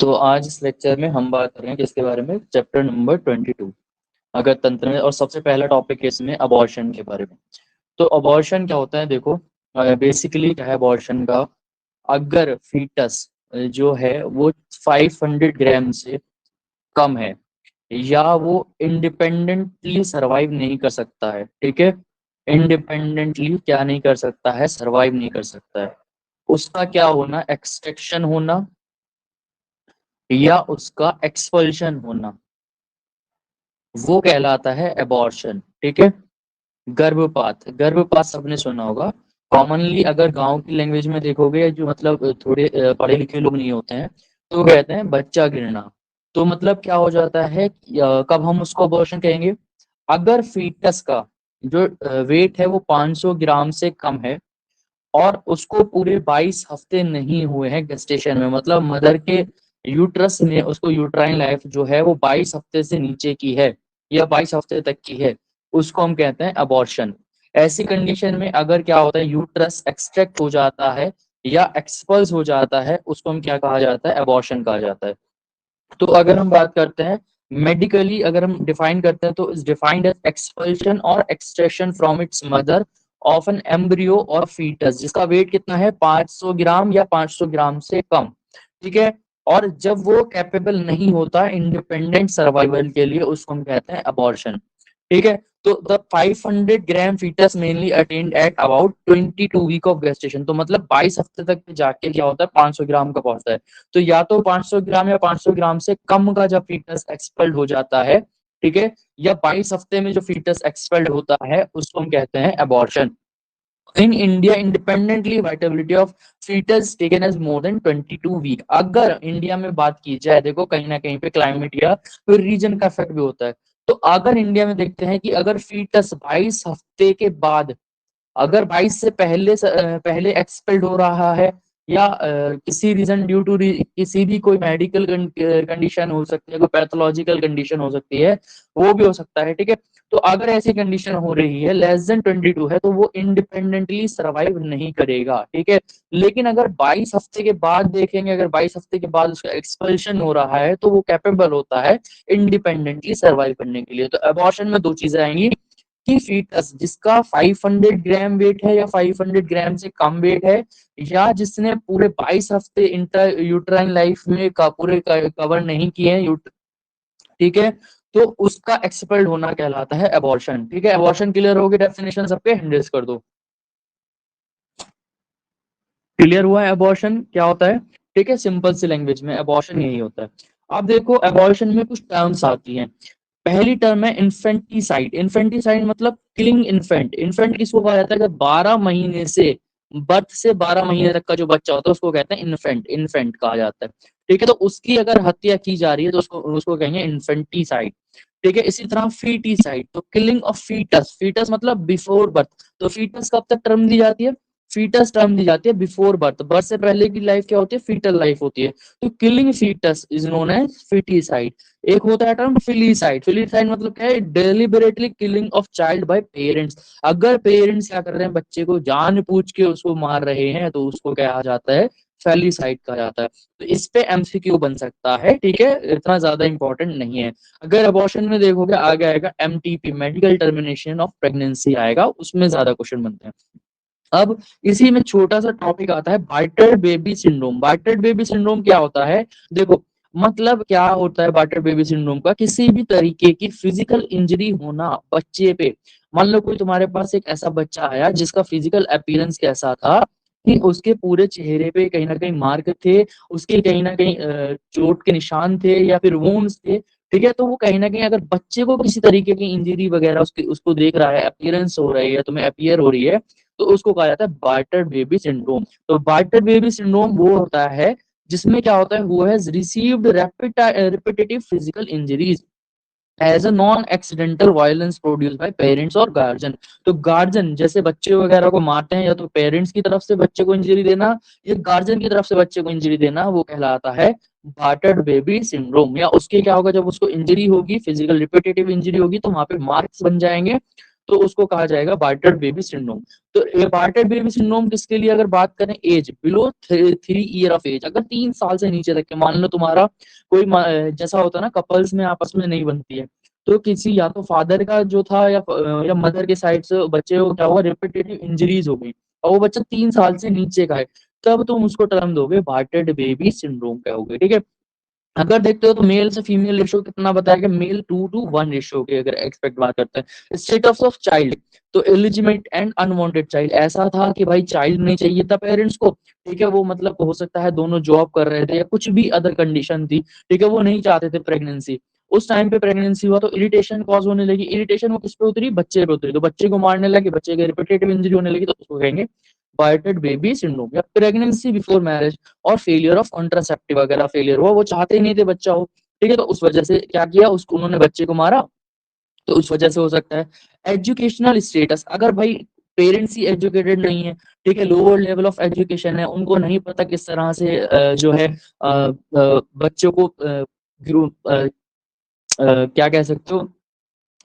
तो आज इस लेक्चर में हम बात कर रहे हैं किसके बारे में, चैप्टर नंबर 22 अगर तंत्र में। और सबसे पहला टॉपिक है इसमें अबॉर्शन के बारे में। तो अबॉर्शन क्या होता है, देखो बेसिकली क्या है अबॉर्शन का। अगर फीटस जो है वो 500 ग्राम से कम है या वो इंडिपेंडेंटली सरवाइव नहीं कर सकता है, ठीक है, इंडिपेंडेंटली क्या नहीं कर सकता है, सरवाइव नहीं कर सकता है, उसका क्या होना, एक्सट्रैक्शन होना या उसका एक्सपल्शन होना, वो कहलाता है एबॉर्शन, ठीक है। गर्भपात, गर्भपात सबने सुना होगा। कॉमनली अगर गांव की लैंग्वेज में देखोगे, जो मतलब थोड़े पढ़े लिखे लोग नहीं होते हैं, तो कहते हैं बच्चा गिरना। तो मतलब क्या हो जाता है, कब हम उसको अबॉर्शन कहेंगे, अगर फीटस का जो वेट है वो 500 ग्राम से कम है और उसको पूरे 22 हफ्ते नहीं हुए हैं गेस्टेशन में, मतलब मदर के यूट्रस में उसको यूट्राइन लाइफ जो है वो 22 हफ्ते से नीचे की है या 22 हफ्ते तक की है, उसको हम कहते हैं अबॉर्शन। ऐसी कंडीशन में अगर क्या होता है, यूट्रस एक्सट्रैक्ट हो जाता है या एक्सपल्स हो जाता है, उसको हम क्या कहा जाता है, अबॉर्शन कहा जाता है। तो अगर हम बात करते हैं मेडिकली, अगर हम डिफाइन करते हैं तो इज डिफाइंड एज एक्सपल्शन और extraction from its mother of an embryo और फीटस जिसका वेट कितना है, 500 ग्राम या 500 ग्राम से कम, ठीक है। और जब वो कैपेबल नहीं होता इंडिपेंडेंट सर्वाइवल के लिए, उसको हम कहते हैं अबॉर्शन, ठीक है। तो the 500 gram foetus mainly attend at about 22 week of gestation, तो मतलब 22 हफ्ते तक जाके क्या होता है, 500 ग्राम का पहुंचता है। तो या तो 500 ग्राम या 500 ग्राम से कम का जब फीटस एक्सपेल्ड हो जाता है, ठीक है, या 22 हफ्ते में जो फीटस एक्सपेल्ड होता है, उसको हम कहते हैं abortion. In India independently viability of foetus taken as more than 22 week. अगर इंडिया में बात की जाए, देखो कहीं ना कहीं पे क्लाइमेट या फिर रीजन का इफेक्ट भी होता है। तो अगर इंडिया में देखते हैं कि अगर फीटस 22 हफ्ते के बाद, अगर 22 से पहले एक्सपेल्ड हो रहा है या किसी रीजन ड्यू टू किसी भी कोई मेडिकल कंडीशन हो सकती है, कोई पैथोलॉजिकल कंडीशन हो सकती है, वो भी हो सकता है, ठीक है। तो अगर ऐसी कंडीशन हो रही है, लेस देन 22 है, तो वो इंडिपेंडेंटली सर्वाइव नहीं करेगा, ठीक है। लेकिन अगर 22 हफ्ते के बाद देखेंगे, अगर 22 हफ्ते के बाद उसका एक्सपल्शन हो रहा है, तो वो कैपेबल होता है इंडिपेंडेंटली सर्वाइव करने के लिए। तो अबॉर्शन में दो चीजें आएंगी कि फीटस जिसका 500 ग्राम वेट है या 500 ग्राम से कम वेट है, या जिसने पूरे 22 हफ्ते इंटर यूट्राइन लाइफ में पूरे कवर नहीं किए हैं, ठीक है, तो उसका एक्सपेल्ड होना कहलाता है अबॉर्शन, ठीक है। अबॉर्शन क्लियर हो गई, डेफिनेशन सबके हैंडल्स कर दो। क्लियर हुआ है अबॉर्शन क्या होता है, ठीक है, सिंपल सी लैंग्वेज में अबॉर्शन यही होता है। अब देखो अबॉर्शन में कुछ टर्म्स आती हैं। पहली टर्म है इन्फेंटिसाइड। इन्फेंटिसाइड मतलब किलिंग इन्फेंट। इन्फेंट किसको कहा जाता है, जब 12 महीने से, बर्थ से 12 महीने तक का जो बच्चा होता है उसको कहते हैं इन्फेंट, इन्फेंट कहा जाता है, ठीक है। तो उसकी अगर हत्या की जा रही है तो उसको उसको कहेंगे इन्फेंटिसाइड, ठीक है। इसी तरह फीटिसाइड, तो किलिंग ऑफ फीटस। फीटस मतलब बिफोर बर्थ। तो फीटस कब तक टर्म दी जाती है, फीटस टर्म दी जाती है बिफोर बर्थ। बर्थ से पहले की लाइफ क्या होती है, फीटल लाइफ होती है। तो killing foetus is known as foeticide. एक होता है टर्म फिलीसाइड। फिलीसाइड मतलब क्या है, deliberately killing of child by parents. अगर पेरेंट्स क्या कर रहे हैं, बच्चे को जान पूछ के उसको मार रहे हैं, तो उसको कहा जाता है फेलिसाइड कहा जाता है। तो इस पे एमसीक्यू बन सकता है, ठीक है, इतना ज्यादा इंपॉर्टेंट नहीं है। अगर अबॉर्शन में देखोगे आगे आएगा MTP, medical termination of pregnancy आएगा, उसमें ज्यादा क्वेश्चन बनते हैं। अब इसी में छोटा सा टॉपिक आता है battered baby syndrome. Barter baby syndrome क्या होता है, देखो मतलब क्या होता है बार्टर बेबी सिंड्रोम का, किसी भी तरीके की फिजिकल इंजरी होना बच्चे पे। मान लो कोई तुम्हारे पास एक ऐसा बच्चा आया जिसका फिजिकल अपीयरेंस कैसा था कि उसके पूरे चेहरे पे कहीं ना कहीं मार्क थे, उसके कहीं ना कहीं चोट के निशान थे या फिर वुंड्स थे, ठीक है। तो वो कहीं ना कहीं अगर बच्चे को किसी तरीके की इंजरी वगैरह उसकी उसको देख रहा है, अपीयरेंस हो रही है, तुम्हें अपीयर हो रही है, तो उसको कहा जाता है बार्टर बेबी सिंड्रोम। तो बार्टर बेबी सिंड्रोम वो होता है जिसमें क्या होता है, वो has received repetitive physical injuries as a non accidental violence produce by parents और गार्जियन। तो गार्जियन जैसे बच्चे वगैरह को मारते हैं, या तो पेरेंट्स की तरफ से बच्चे को इंजरी देना या गार्जियन की तरफ से बच्चे को इंजरी देना, वो कहलाता है बार्टर्ड बेबी सिंड्रोम। या उसके क्या होगा, जब उसको इंजरी होगी, फिजिकल रिपीटेटिव इंजरी होगी, तो वहां पे मार्क्स बन जाएंगे तो उसको कहा जाएगा बार्टर बेबी सिंड्रोम। तो ये बार्टर बेबी सिंड्रोम किसके लिए अगर बात करें, age below 3 year of age, अगर 3 साल से नीचे तक के, मान लो तुम्हारा कोई जैसा होता है ना कपल्स में आपस में नहीं बनती है, तो किसी या तो फादर का जो था या मदर के साइड से बच्चे को क्या हुआ, रिपीटेटिव इंजरीज हो गई और वो बच्चा 3 साल से नीचे का है, तब तुम उसको टर्म दोगे बार्टेड बेबी सिंड्रोम कहोगे, ठीक है। अगर देखते हो तो मेल से फीमेल रेशियो कितना बताया गया, मेल 2:1 रेशियो की अगर एक्सपेक्ट बात करते हैं। स्टेटस ऑफ चाइल्ड, तो इलिजिमेट एंड अनवांटेड चाइल्ड, ऐसा था कि भाई चाइल्ड नहीं चाहिए था पेरेंट्स को, ठीक है, वो मतलब हो सकता है दोनों जॉब कर रहे थे या कुछ भी अदर कंडीशन थी, ठीक है, वो नहीं चाहते थे प्रेगनेंसी। उस टाइम पे प्रेगनेंसी हुआ तो इरिटेशन कॉज होने लगी, इरिटेशन वो किस पे उतरी, बच्चे पे उतरी, तो बच्चे को मारने लगे, बच्चे के रिपीटेटिव इंजरी होने लगी, तो उसको कहेंगे बार्टेड बेबी सिंड्रोम। या प्रेगनेंसी बिफोर मैरिज और फेलियर ऑफ कॉन्ट्रासेप्टिव वगैरह फेलियर हुआ, वो चाहते ही नहीं थे बच्चा हो, ठीक है, तो उस वजह से क्या किया, उसको उन्होंने बच्चे को मारा, तो उस वजह से हो सकता है। एजुकेशनल स्टेटस, अगर भाई पेरेंट्स ही एजुकेटेड नहीं है, ठीक है, लोअर लेवल ऑफ एजुकेशन है, उनको नहीं पता किस तरह से जो है बच्चों को क्या कह सकते हो,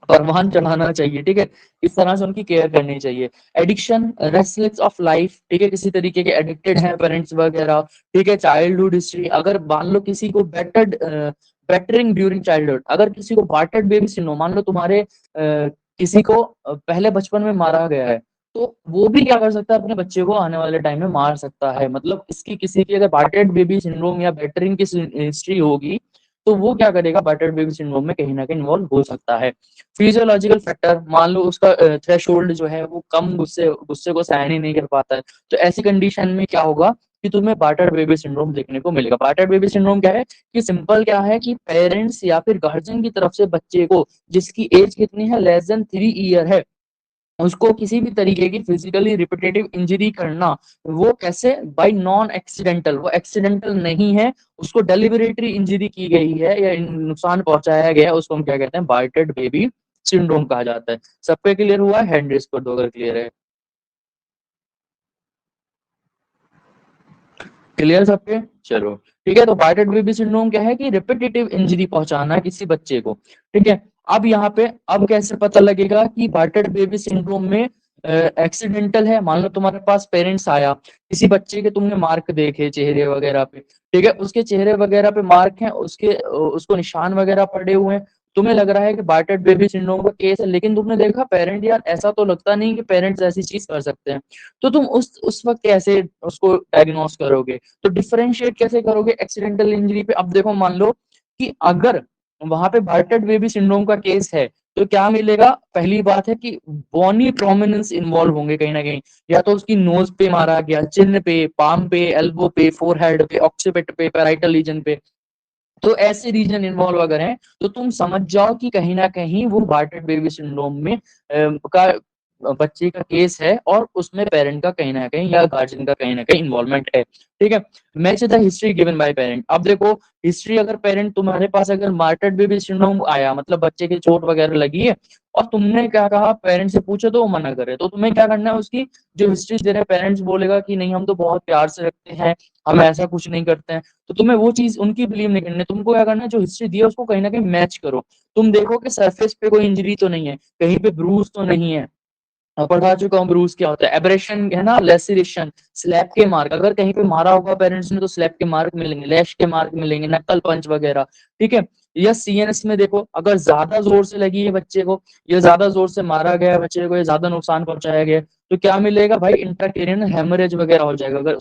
परवान चढ़ाना चाहिए, ठीक है, इस तरह से उनकी केयर करनी चाहिए। एडिक्शन, रेस्टलेस ऑफ लाइफ, ठीक है, किसी तरीके के एडिक्टेड हैं पेरेंट्स वगैरह, ठीक है। चाइल्डहुड हिस्ट्री, अगर मान लो किसी को बेटरिंग ड्यूरिंग चाइल्डहुड, अगर किसी को बार्टेड बेबी सिंड्रोम, मान लो तुम्हारे किसी को पहले बचपन में मारा गया है, तो वो भी क्या कर सकता है, अपने बच्चे को आने वाले टाइम में मार सकता है। मतलब इसकी किसी की अगर बार्टेड बेबी सिंड्रोम या बेटरिंग की हिस्ट्री होगी, तो वो क्या करेगा, बार्टेड बेबी सिंड्रोम में कहीं ना कहीं इन्वॉल्व हो सकता है। फिजियोलॉजिकल फैक्टर, मान लो उसका थ्रेशोल्ड जो है वो कम, गुस्से गुस्से को सहन ही नहीं कर पाता है, तो ऐसी कंडीशन में क्या होगा कि तुम्हें बार्टर बेबी सिंड्रोम देखने को मिलेगा। बार्टर बेबी सिंड्रोम क्या है कि सिंपल क्या है कि पेरेंट्स या फिर गार्जियन की तरफ से बच्चे को, जिसकी एज कितनी है, लेस देन 3 ईयर है, उसको किसी भी तरीके की फिजिकली रिपीटेटिव इंजरी करना, वो कैसे, बाय नॉन एक्सीडेंटल, वो एक्सीडेंटल नहीं है, उसको डेलिबरेटरी इंजरी की गई है या नुकसान पहुंचाया गया है, उसको हम क्या कहते हैं, बार्टेड बेबी सिंड्रोम कहा जाता है। सब पे क्लियर हुआ है, हैंड रेस कर दो अगर क्लियर है। क्लियर सबके, चलो ठीक है। तो बार्टेड बेबी सिंड्रोम क्या है कि रिपीटेटिव इंजरी पहुंचाना है किसी बच्चे को, ठीक है। अब यहाँ पे अब कैसे पता लगेगा कि बार्टेड बेबी सिंड्रोम में एक्सीडेंटल है, मान लो तुम्हारे पास पेरेंट्स आया, किसी बच्चे के तुमने मार्क देखे चेहरे वगैरह पे, ठीक है, उसके चेहरे वगैरह पे मार्क हैं, उसको निशान वगैरह पड़े हुए हैं, तुम्हें लग रहा है कि बार्टेड बेबी सिंड्रोम का केस है, लेकिन तुमने देखा पेरेंट, यार ऐसा तो लगता नहीं कि पेरेंट्स ऐसी चीज कर सकते हैं, तो तुम उस वक्त कैसे उसको डायग्नोस करोगे, तो डिफरेंशिएट कैसे करोगे एक्सीडेंटल इंजरी पे। अब देखो मान लो कि अगर वहां पे बार्टेड बेबी सिंड्रोम का केस है, तो क्या मिलेगा, पहली बात है कि बॉनी प्रोमिनेंस इन्वॉल्व होंगे कहीं ना कहीं, या तो उसकी नोज पे मारा गया, चिन्ह पे, पाम पे, एल्बो पे, फोरहेड पे, ऑक्सीपिट पे, पैराइटल रीजन पे, तो ऐसे रीजन इन्वॉल्व अगर हैं, तो तुम समझ जाओ कि कहीं ना कहीं वो बार्टेड बेबी सिंड्रोम में का बच्चे का केस है, और उसमें पेरेंट का कहीं ना कहीं या गार्जियन का कहीं ना कहीं इन्वॉल्वमेंट है, ठीक है। Match the history given by parent, अब देखो हिस्ट्री, अगर पेरेंट तुम्हारे पास अगर बार्टेड बेबी सिंड्रोम आया, मतलब बच्चे की चोट वगैरह लगी है, और तुमने क्या कहा, पेरेंट से पूछो तो वो मना करे, तो तुम्हें क्या करना है, उसकी जो हिस्ट्री दे रहे पेरेंट्स बोलेगा कि नहीं हम तो बहुत प्यार से रखते हैं, हम ऐसा कुछ नहीं करते हैं, तो तुम्हें वो चीज उनकी बिलीव नहीं करनी, तुमको क्या करना है, जो हिस्ट्री दी है उसको कहीं ना कहीं मैच करो। तुम देखो कि सरफेस पे कोई इंजरी तो नहीं है, कहीं पे ब्रूज तो नहीं है, पढ़ा चुका हूँ ब्रूज क्या होता है, एब्रेशन है ना, लेसिरेशन, स्लैप के मार्क, अगर कहीं पे मारा होगा पेरेंट्स ने तो स्लैप के मार्क मिलेंगे, लैश के मार्क मिलेंगे, नक्कल पंच वगैरह, ठीक है। या सीएनएस में देखो, अगर ज्यादा जोर से लगी है बच्चे को, या ज्यादा जोर से मारा गया है बच्चे को, या ज्यादा नुकसान पहुंचाया गया, तो क्या मिलेगा भाई, इंट्राक्रेनियल हेमरेज वगैरह हो जाएगा, अगर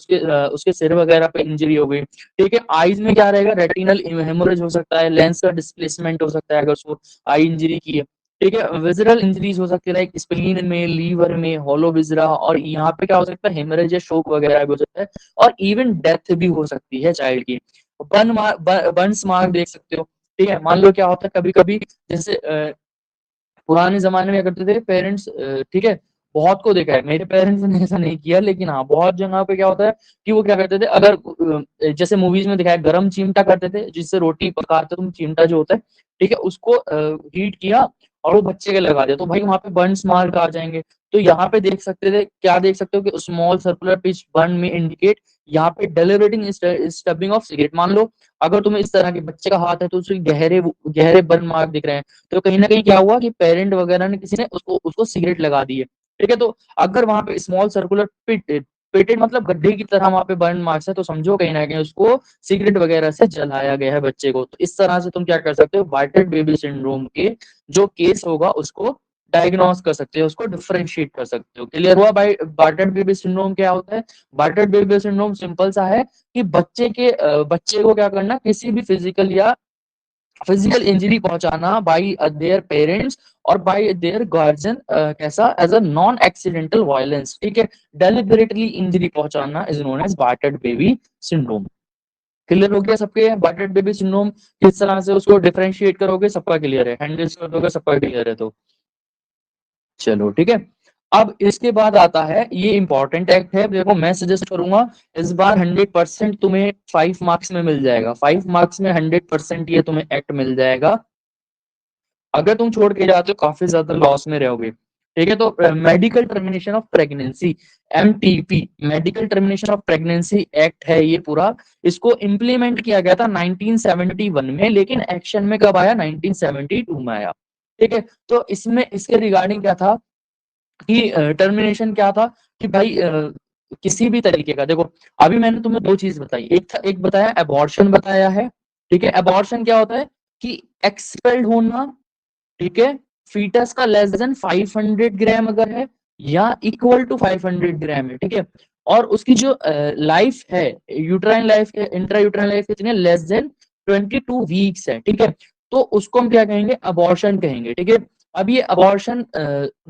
उसके सिर वगैरह पे इंजरी हो गई, ठीक है। आईज में क्या रहेगा, रेटिनल हेमरेज हो सकता है, लेंस का डिस्प्लेसमेंट हो सकता है अगर उसको आई इंजरी की है, ठीक है। विजरल इंजरीज हो सकती है, लाइक स्प्लीन में, लीवर में, हॉलो विजरा, और यहाँ पे क्या हो सकता है, हेमरेज या शोक वगैरह भी हो सकता है, और इवन डेथ भी हो सकती है चाइल्ड की। बर्न्स मार्क देख सकते हो, ठीक है। मान लो क्या होता है कभी कभी, जैसे पुराने जमाने में क्या करते थे पेरेंट्स, ठीक है, बहुत को देखा है, मेरे पेरेंट्स ने ऐसा नहीं किया, लेकिन हाँ बहुत जगह पे क्या होता है कि वो क्या करते थे, अगर जैसे मूवीज में दिखाया, गरम चिमटा करते थे जिससे रोटी पकाते, तुम चिमटा जो होता है, ठीक है, उसको हीट किया और वो बच्चे के लगा दिया, तो भाई वहां पे बर्न्स मार्क आ जाएंगे। तो यहाँ पे देख सकते थे, क्या देख सकते हो कि स्मॉल सर्कुलर पिच बर्न में इंडिकेट, यहाँ पे डेलिबरेटिंग स्टबिंग ऑफ सिगरेट। मान लो अगर तुम्हें इस तरह के बच्चे का हाथ है तो उसके गहरे गहरे बर्न मार्क दिख रहे हैं, तो कहीं ना कहीं क्या हुआ कि पेरेंट वगैरह ने, किसी ने उसको उसको सिगरेट लगा दी है। ठीक है, तो अगर वहां पे स्मॉल सर्कुलर पिट पेटेड मतलब गड्ढे की तरह वहां पे बर्न मार्क्स है, तो समझो कहीं ना कहीं उसको सिगरेट वगैरह से जलाया गया है बच्चे को। तो इस तरह से तुम क्या कर सकते हो, वाइटेड बेबी सिंड्रोम के जो केस होगा उसको डायग्नोस कर सकते हो, उसको डिफरेंशिएट कर सकते हो। क्लियर हुआ भाई? बार्टेड बेबी सिंड्रोम क्या होता है? बार्टेड बेबी सिंड्रोम सिंपल सा है कि बच्चे को क्या करना, किसी भी फिजिकल इंजरी पहुंचाना बाय देयर पेरेंट्स और बाय देयर गार्जियन, कैसा, as a non accidental violence. ठीक है, डेलिबरेटली इंजरी पहुंचाना is known as battered baby syndrome. Clear हो गया सबके? बार्टेड बेबी सिंड्रोम किस तरह से उसको डिफरेंशिएट करोगे, सबका क्लियर है? हैंडल कर दोगे, सबका क्लियर है? तो चलो ठीक है। अब इसके बाद आता है, ये इंपॉर्टेंट एक्ट है, देखो मैं सजेस्ट करूंगा इस बार 100% तुम्हें 5 मार्क्स में मिल जाएगा, 5 मार्क्स में 100% ये तुम्हें एक्ट मिल जाएगा। अगर तुम छोड़ के जाते हो काफी ज्यादा लॉस में रहोगे। ठीक है, तो medical termination of pregnancy, MTP, medical termination of pregnancy act है ये पूरा। इसको इम्प्लीमेंट किया गया था 1971 में, लेकिन एक्शन में कब आया? 1972 में आया। ठीक है, तो इसमें इसके रिगार्डिंग क्या था कि टर्मिनेशन क्या था कि भाई किसी भी तरीके का, देखो अभी मैंने तुम्हें दो चीज बताई, एक बताया एबॉर्शन बताया है। ठीक है, एबॉर्शन क्या होता है कि एक्सपेल्ड होना, ठीक है, फीटस का लेस देन 500 ग्राम अगर है या इक्वल टू 500 ग्राम है। ठीक है, और उसकी जो लाइफ है, uterine life, intra uterine life कितनी है? लेस देन 22 वीक्स है। ठीक है, तो उसको हम क्या कहेंगे? अबॉर्शन कहेंगे। ठीक है, अब ये अबॉर्शन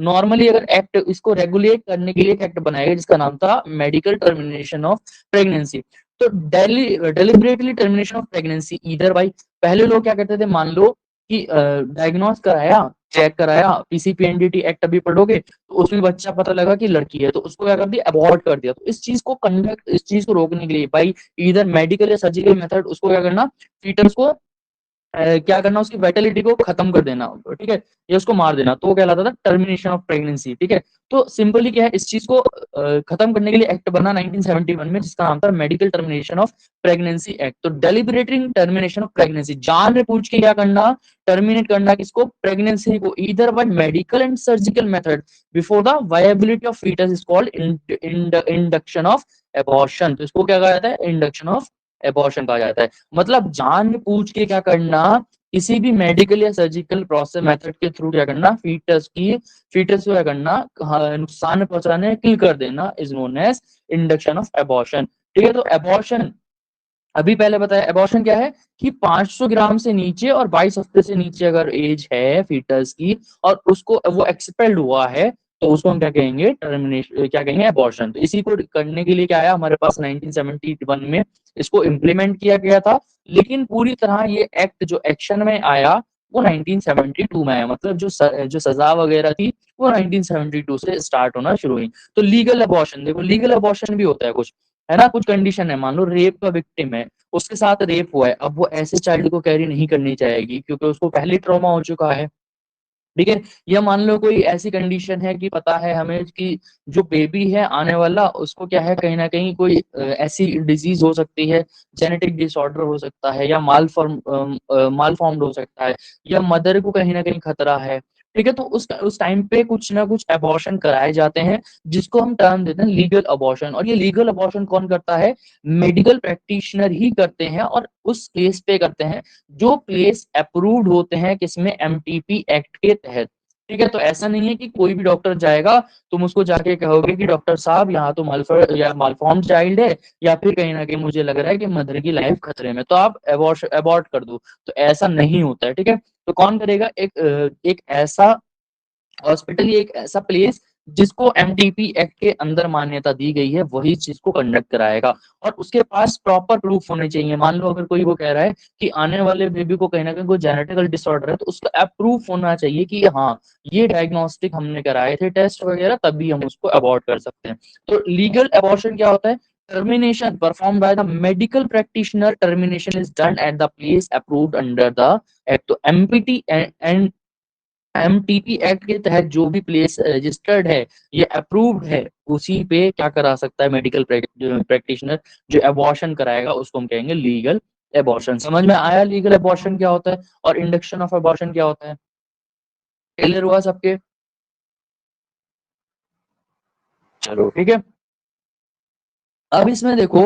नॉर्मली अगर एक्ट इसको रेगुलेट करने के लिए एक एक्ट बनाया गया जिसका नाम था मेडिकल टर्मिनेशन ऑफ प्रेगनेंसी। तो डेलिबरेटली टर्मिनेशन ऑफ प्रेगनेंसी इधर भाई, पहले लोग क्या करते थे, मान लो कि डायग्नोस कराया, चेक कराया, पीसीपीएनडीटी एक्ट अभी पढ़ोगे तो उसमें बच्चा पता लगा कि लड़की है, तो उसको क्या कर दिया? अबॉर्ट कर दिया। तो इस चीज को रोकने के लिए भाई इधर मेडिकल या सर्जिकल मेथड, उसको क्या करना, फीटस को क्या करना, उसकी वाइटलिटी को खत्म कर देना। ठीक है, या उसको मार देना, तो वो कहलाता था टर्मिनेशन ऑफ प्रेगनेंसी। ठीक है, तो सिंपली क्या है, इस चीज को खत्म करने के लिए एक्ट बना 1971 में जिसका नाम था medical termination of pregnancy act. तो डेलिबरेटिंग टर्मिनेशन ऑफ प्रेगनेंसी, जान में पूछ के क्या करना, टर्मिनेट करना किसको? प्रेगनेंसी को, either by medical and surgical method before the viability of fetus is called induction of abortion. तो इसको क्या कहा जाता है? इंडक्शन ऑफ एबॉर्शन कहा जाता है। मतलब जान पूछ के क्या करना, किसी भी मेडिकल या सर्जिकल प्रोसेस मेथड के थ्रू क्या करना, फीटस को क्या करना, नुकसान पहुंचाने, किल कर देना, is known as induction of abortion. ठीक है, तो एबॉर्शन अभी पहले बताया, एबॉर्शन क्या है कि 500 ग्राम से नीचे और 22 हफ्ते से नीचे अगर एज है फीटस की और उसको वो एक्सपेल्ड हुआ है, तो उसको हम क्या कहेंगे? टर्मिनेशन, क्या कहेंगे? एबॉर्शन। तो इसी को करने के लिए क्या आया हमारे पास 1971 में, इसको इम्प्लीमेंट किया गया था। लेकिन पूरी तरह ये एक्ट जो एक्शन में आया वो 1972 में आया, मतलब जो सजा वगैरह थी वो 1972 से स्टार्ट होना शुरू हुई। तो लीगल अबॉर्शन, देखो लीगल अबॉर्शन भी होता है कुछ, है ना, कुछ कंडीशन है। मान लो रेप का विक्टिम है, उसके साथ रेप हुआ है, अब वो ऐसे चाइल्ड को कैरी नहीं करनी चाहेगी क्योंकि उसको पहले ट्रॉमा हो चुका है। ठीक है, या मान लो कोई ऐसी कंडीशन है कि पता है हमें कि जो बेबी है आने वाला, उसको क्या है, कहीं ना कहीं कोई ऐसी डिजीज हो सकती है, जेनेटिक डिसऑर्डर हो सकता है, या मालफॉर्म्ड हो सकता है, या मदर को कहीं ना कहीं खतरा है। ठीक है, तो उस टाइम पे कुछ ना कुछ अबॉर्शन कराए जाते हैं जिसको हम टर्म देते हैं लीगल अबॉर्शन। और ये लीगल अबॉर्शन कौन करता है? मेडिकल प्रैक्टिशनर ही करते हैं, और उस केस पे करते हैं जो प्लेस अप्रूव्ड होते हैं किसमें? एमटीपी एक्ट के तहत। ठीक है, तो ऐसा नहीं है कि कोई भी डॉक्टर जाएगा, तुम उसको जाके कहोगे कि डॉक्टर साहब यहाँ तो मालफॉर्म चाइल्ड है, या फिर कहीं ना कहीं मुझे लग रहा है कि मदर की लाइफ खतरे में, तो आप अबॉर्ट कर दो। तो ऐसा नहीं होता है। ठीक है, तो कौन करेगा? एक ऐसा हॉस्पिटल, ये एक ऐसा प्लेस जिसको एमटीपी एक्ट के अंदर मान्यता दी गई है, वही चीज को कंडक्ट कराएगा। और उसके पास प्रॉपर प्रूफ होने चाहिए। मान लो अगर कोई वो कह रहा है कि आने वाले बेबी को कहीं ना कहीं कोई जेनेटिकल डिसऑर्डर है, तो उसका प्रूफ होना चाहिए कि हाँ ये डायग्नोस्टिक हमने कराए थे टेस्ट वगैरह, तभी हम उसको अबॉर्ट कर सकते हैं। तो लीगल अबॉर्शन क्या होता है? Termination perform by the medical practitioner, termination is done at the place approved under the act. तो एमपीटी एंड एमटीपी एक्ट के तहत जो भी प्लेस रजिस्टर्ड है या अप्रूव्ड है उसी पे क्या करा सकता है मेडिकल प्रैक्टिशनर, जो अबॉर्शन कराएगा उसको हम कहेंगे लीगल अबॉर्शन। समझ में आया लीगल अबॉर्शन क्या होता है और इंडक्शन ऑफ अबॉर्शन क्या होता है? क्लियर हुआ सबके? चलो ठीक है। अब इसमें देखो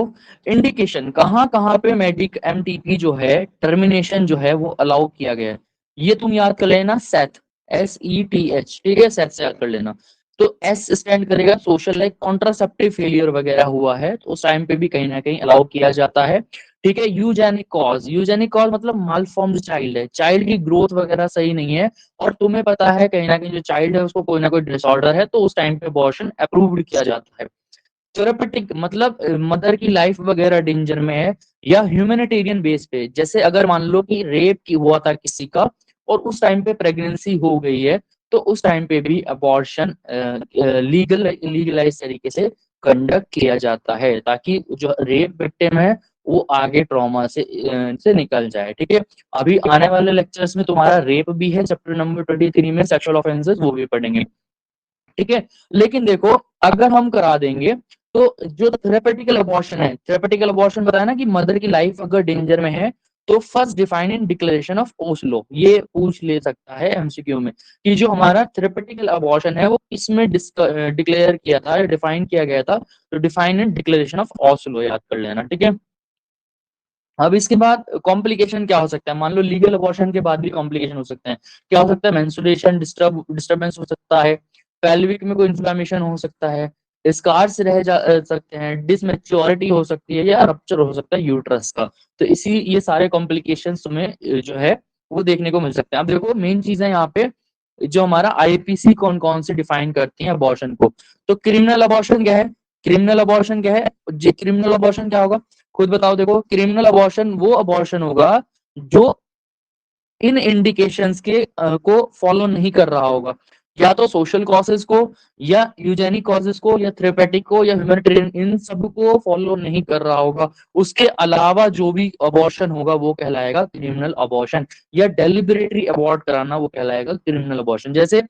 इंडिकेशन कहाँ कहाँ पे मेडिक एमटीपी जो है टर्मिनेशन जो है वो अलाउ किया गया है, ये तुम याद कर लेना सेथ, SETH, ठीक है, सेथ से याद कर लेना। तो एस स्टैंड करेगा सोशल, लाइक कॉन्ट्रासेप्टिव फेलियर वगैरह हुआ है तो उस टाइम पे भी कहीं ना कहीं अलाउ किया जाता है। ठीक है। यूजेनिक कॉज, यूजेनिक कॉज मतलब मालफॉर्म्ड चाइल्ड है, चाइल्ड की ग्रोथ वगैरह सही नहीं है और तुम्हें पता है कहीं ना कहीं जो चाइल्ड है उसको कोई ना कोई डिसऑर्डर है, तो उस टाइम पे अबॉर्शन अप्रूव्ड किया जाता है। थेरापेटिक मतलब मदर की लाइफ वगैरह डेंजर में है, या ह्यूमैनिटेरियन बेस पे, जैसे अगर मान लो कि रेप की हुआ था किसी का और उस टाइम पे प्रेगनेंसी हो गई है, तो उस टाइम पे भी अबॉर्शन लीगलाइज तरीके से कंडक्ट किया जाता है ताकि जो रेप विक्टिम है वो आगे ट्रॉमा से निकल जाए। ठीक है। अभी आने वाले लेक्चर्स में तुम्हारा रेप भी है, चैप्टर नंबर 23 में सेक्सुअल ऑफेंसेस, वो भी पढ़ेंगे। ठीक है। लेकिन देखो अगर हम करा देंगे तो जो थेरेपेटिकल अबॉर्शन है, थेरेपेटिकल अबॉर्शन बताया ना कि मदर की लाइफ अगर डेंजर में है, तो first define in declaration of Oslo, ये पूछ ले सकता है एमसीक्यू में कि जो हमारा थेरेपेटिकल अबॉर्शन है वो किसमें डिक्लेयर किया था, डिफाइन किया गया था, तो define in declaration of Oslo, याद कर लेना। ठीक है। अब इसके बाद कॉम्प्लिकेशन क्या हो सकता है, मान लो लीगल अबॉर्शन के बाद भी कॉम्प्लिकेशन हो सकते हैं। क्या हो सकता है? मेंस्ट्रुएशन डिस्टर्बेंस हो सकता है, पेल्विक में कोई इन्फ्लेमेशन हो सकता है, स्कार्स सकते हैं, डिसमेच्योरिटी हो सकती है, या रप्चर हो सकता है यूट्रस का। तो इसी ये सारे कॉम्प्लिकेशन तुम्हें जो है वो देखने को मिल सकते हैं। अब देखो मेन चीज है यहाँ पे, जो हमारा आईपीसी कौन कौन से डिफाइन करती है अबॉर्शन को। तो क्रिमिनल अबॉर्शन क्या है? क्रिमिनल अबॉर्शन क्या है? क्रिमिनल अबॉर्शन क्या होगा, खुद बताओ। देखो क्रिमिनल अबॉर्शन वो अबॉर्शन होगा जो इन इंडिकेशंस को फॉलो नहीं कर रहा होगा, या तो सोशल कॉजेस को, या यूजेनिक कॉजेस को, या थेरेपेटिक को, या ह्यूमैनिटेरियन, इन सब को फॉलो नहीं कर रहा होगा। उसके अलावा जो भी अबॉर्शन होगा वो कहलाएगा क्रिमिनल अबॉर्शन, या डेलिबरेटरी अबॉर्ट कराना वो कहलाएगा क्रिमिनल अबॉर्शन। जैसे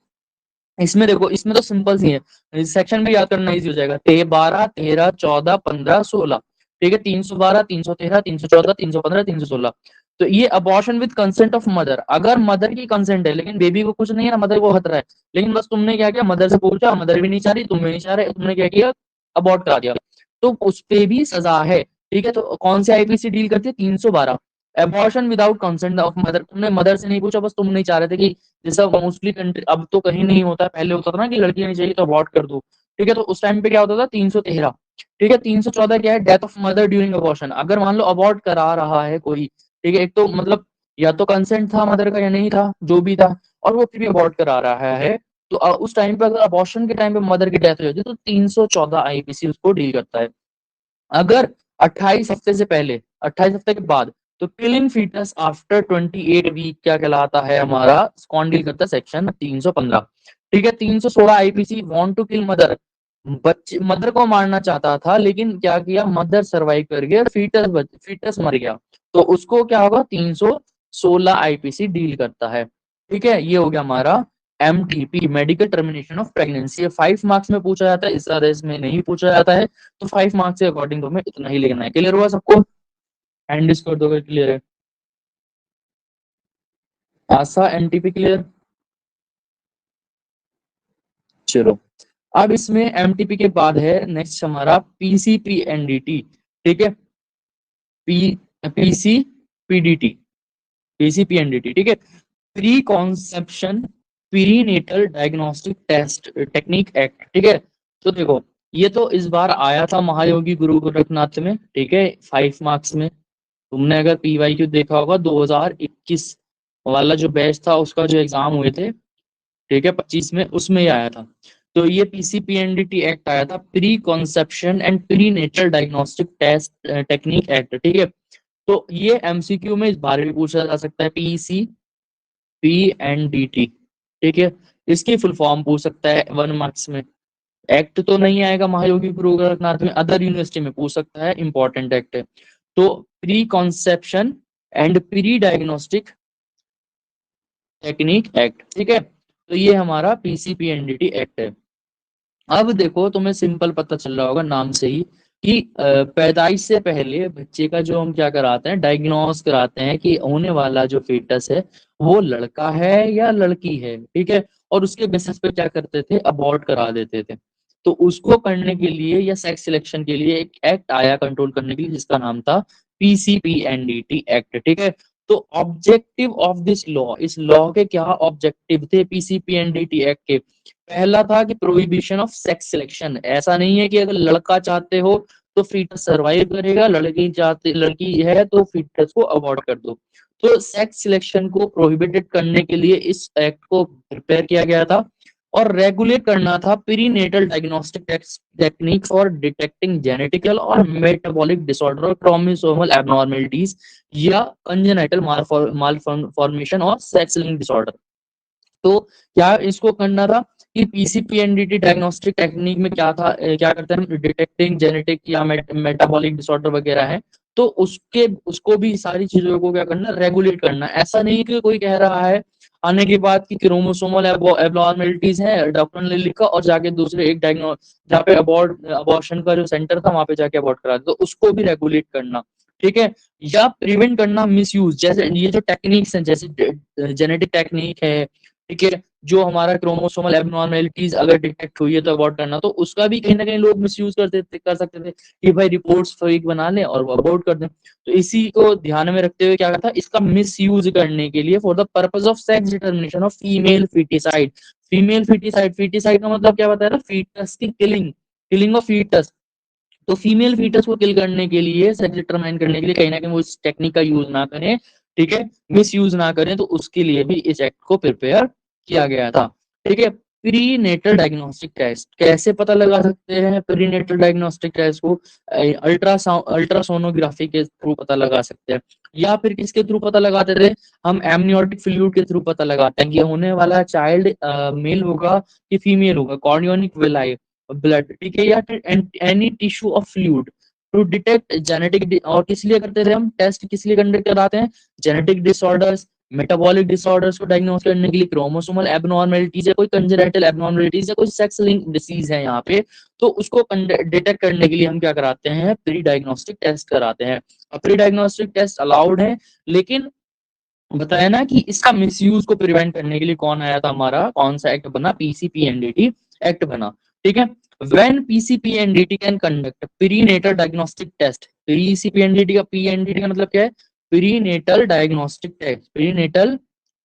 इसमें देखो, इसमें तो सिंपल सी है, सेक्शन में याद करना इजी हो जाएगा, 12, 13, 14, 15, 16। ठीक है। 312, 313, 314, 315, 316। तो ये abortion with consent of mother, अगर मदर की कंसेंट है लेकिन बेबी को कुछ नहीं है ना, मदर को खतरा है, लेकिन बस तुमने क्या किया, मदर से पूछा, मदर भी नहीं चाह रही, तुम भी नहीं चाह रहे, तुमने क्या किया, अबॉर्ट करा दिया, तो उस पे भी सजा है। ठीक है। तो कौन से आईपीसी डील करती है? 312, abortion without consent of mother. तुमने मदर से नहीं पूछा, बस तुम नहीं चाह रहे थे कि जैसा मोस्टली कंट्री, अब तो कहीं नहीं होता, पहले होता था ना कि लड़की नहीं चाहिए तो अबॉर्ट कर दो। ठीक है। तो उस टाइम पे क्या होता था? 313। ठीक है। 314 क्या है? Death of mother during abortion. अगर मान लो अबॉर्ट करा रहा है कोई, ठीक है, एक तो मतलब या तो कंसेंट था मदर का या नहीं था, जो भी था, और वो फिर भी अबॉर्ट करा रहा है, तो उस टाइम पे अगर अबॉर्शन के टाइम पे मदर की डेथ हो जाती है तो 314 आईपीसी उसको डील करता है। अगर 28 हफ्ते से पहले, 28 हफ्ते के बाद, तो किलिंग फीटस आफ्टर 28 वीक क्या कहलाता है हमारा, कौन डील करता है? सेक्शन 315। ठीक है। 316 IPC want to kill mother, बच्चे मदर को मारना चाहता था लेकिन क्या किया, मदर सर्वाइव कर गया, फीटस मर गया, तो उसको क्या होगा, 316 आईपीसी डील करता है। ठीक है। ये हो गया हमारा MTP, medical termination of pregnancy. 5 marks में पूछा जाता है, इस ज्यादा इसमें नहीं पूछा जाता है, तो 5 मार्क्स के अकॉर्डिंग तुम्हें इतना ही लिखना है। क्लियर हुआ सबको? हैंड कर दोगे क्लियर है? आशा एनटीपी क्लियर? चलो। अब इसमें एमटीपी के बाद है नेक्स्ट हमारा पीसीपी एनडीटी। ठीक है। P PC PDT, PCP NDT. ठीक है। Pre conception perinatal diagnostic test technique act. ठीक है। तो देखो ये तो इस बार आया था महायोगी गुरु गोरखनाथ में। ठीक है। 5 मार्क्स में तुमने अगर पीवाईक्यू देखा होगा 2021 वाला जो बैच था उसका जो एग्जाम हुए थे, ठीक है, 25 में, उसमें ही आया था। तो ये पीसीपीएनडीटी एक्ट आया था, preconception and prenatal diagnostic test technique act. ठीक है। तो ये एमसीक्यू में इस बारे में पूछा जा सकता है, पीसीपीएनडीटी। ठीक है। इसकी फुल फॉर्म पूछ सकता है 1 मार्क्स में। एक्ट तो नहीं आएगा महायोगी गुरु गोरखनाथ में, अदर यूनिवर्सिटी में पूछ सकता है, इंपॉर्टेंट एक्ट है। तो pre conception and pre diagnostic technique act. ठीक है। तो ये हमारा पीसीपीएनडीटी एक्ट है। अब देखो तुम्हें सिंपल पता चल रहा होगा नाम से ही कि पैदाइश से पहले बच्चे का जो हम क्या कराते हैं, डायग्नोस कराते हैं कि होने वाला जो फीटस है वो लड़का है या लड़की है, ठीक है। और उसके बेसिस पे क्या करते थे, अबॉर्ट करा देते थे। तो उसको करने के लिए या सेक्स सिलेक्शन के लिए एक एक्ट आया कंट्रोल करने के लिए, जिसका नाम था पीसीपीएनडीटी एक्ट, ठीक है। तो ऑब्जेक्टिव ऑफ दिस लॉ, इस लॉ के क्या ऑब्जेक्टिव थे पीसीपीएनडीटी एक्ट के? पहला था कि प्रोहिबिशन ऑफ सेक्स सिलेक्शन। ऐसा नहीं है कि अगर लड़का चाहते हो तो फीटस सरवाइव करेगा, लड़की है तो फीटस को अवॉर्ड कर दो। तो सेक्स सिलेक्शन को प्रोहिबिटेड करने के लिए इस एक्ट को प्रिपेयर किया गया था। और रेगुलेट करना था prenatal diagnostic technique for detecting genetical और मेटाबॉलिक डिसऑर्डर और क्रोमोसोमल एबनॉर्मेलिटीज या कंजेनाइटल मालफॉर्मेशन और सेक्स लिंक्ड डिसऑर्डर। तो क्या इसको करना था कि पीसीपीएनडीटी डायग्नोस्टिक टेक्निक में क्या था, क्या करते हैं हम, डिटेक्टिंग जेनेटिक या मेटाबॉलिक डिसऑर्डर वगैरह है। तो उसको भी सारी चीजों को क्या करना, रेगुलेट करना। ऐसा नहीं कि कोई कह रहा है आने के बाद की क्रोमोसोमल एबनॉर्मेलिटीज है, डॉक्टर ने लिखा और जाके दूसरे एक डायग्नो जहाँ पे अबॉर्शन का जो सेंटर था वहां पे जाके अबॉर्ट करा दिया, तो उसको भी रेगुलेट करना, ठीक है। या प्रिवेंट करना मिसयूज, जैसे ये जो टेक्निक्स हैं, जैसे जेनेटिक टेक्निक है, ठीक है, जो हमारा क्रोमोसोमल एबनॉर्मेलिटीज अगर डिटेक्ट हुई है तो अबॉर्ट करना, तो उसका भी कहीं ना कहीं लोग मिसयूज कर सकते थे कि भाई रिपोर्ट्स फेक बना लें और वो अबॉर्ट कर दें। तो इसी को ध्यान में रखते हुए क्या करता, इसका मिसयूज करने के लिए for the purpose of sex determination of female foeticide. Foeticide का मतलब क्या बताया था, फीटस की किलिंग, किलिंग ऑफ फीटस। तो फीमेल फीटस को किल करने के लिए, सेक्स डिटरमाइन करने के लिए कहीं ना कहीं वो इस टेक्निक का यूज ना करें, ठीक है, मिस यूज ना करें, तो उसके लिए भी इस एक्ट को प्रिपेयर किया गया था, ठीक है। प्री नेटल डायग्नोस्टिक टेस्ट कैसे पता लगा सकते हैं, प्री नेटल डायग्नोस्टिक टेस्ट को अल्ट्रासोनोग्राफी के थ्रू पता लगा सकते हैं। या फिर किसके थ्रू पता लगाते थे, हम एमनियोटिक फ्लूइड के थ्रू पता लगाते हैं कि होने वाला चाइल्ड मेल होगा कि फीमेल होगा, कॉर्नियोनिक विलाई ब्लड, ठीक है, या any tissue of fluid to detect genetic. और किस लिए करते थे हम टेस्ट, किस लिए कंडक्ट कराते हैं, जेनेटिक डिसऑर्डर्स, मेटाबॉलिक डिसऑर्डर्स को डायग्नोस करने के लिए, क्रोमोसोमल एबनॉर्मेलिटीज या कोई कंजेनिटल एबनॉर्मेलिटीज या कोई सेक्स लिंक डिसीज है यहाँ पे, तो उसको डिटेक्ट करने के लिए हम क्या कराते हैं, प्री डायग्नोस्टिक टेस्ट कराते हैं। प्री डायग्नोस्टिक टेस्ट अलाउड है, लेकिन बताया ना कि इसका मिसयूज को प्रिवेंट करने के लिए कौन आया था, हमारा कौन सा एक्ट बना, पीसीपीएनडीटी एक्ट बना, ठीक है। When PCPNDT can conduct prenatal diagnostic test, PCPNDT का, पीएनडीटी का मतलब क्या है, prenatal diagnostic test, prenatal